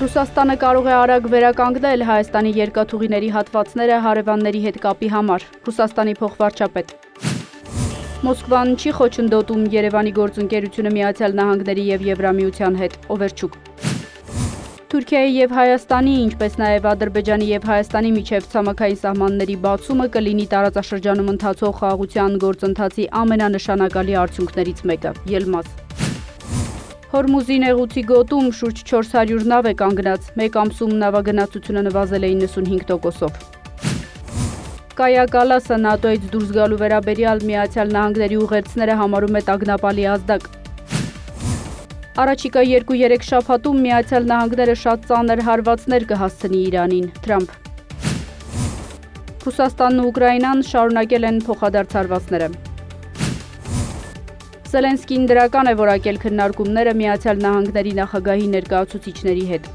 Ռուսաստանը կարող է արագ վերականգնել Հայաստանի երկաթուղիների հատվածները հարևանների հետ կապի համար, Ռուսաստանի փոխվարչապետ։ Մոսկվան չի խոչընդոտում Երևանի գործընկերությունը Միացյալ Նահանգների և Եվրամիության հետ, Օվերչուկ։ Թուրքիայի և Հայաստանի, ինչպես նաև Ադրբեջանի և Հայաստանի միջև ցամաքային սահմանների բացումը կլինի տարածաշրջանում ընթացող խաղաղության գործընթացի ամենանշանակալի արդյունքներից մեկը, Ելմազ։ Հորմուզի նեղուցի գոտում շուրջ 400 նավ է կանգնած, մեկ ամսում նավագնացությունը նվազել է 95%-ով։ Կայա Կալասը ՆԱՏՕ-ից դուրս գալու վերաբերյալ Միացյալ Նահանգների ուղերձները համարում է տագնապալի ազդակ։ Առաջիկա 2-3 շաբաթում Միացյալ Նահանգները շատ ծանր հարվածներ կհասցնի Իրանին, Թրամփ։ Ռուսաստանն ու Ուկրաինան շարունակել են փոխադարձ հարվածները։ Զելենսկին դրական է որակել քննարկումները Միացյալ Նահանգների նախագահի ներկայացուցիչների հետ։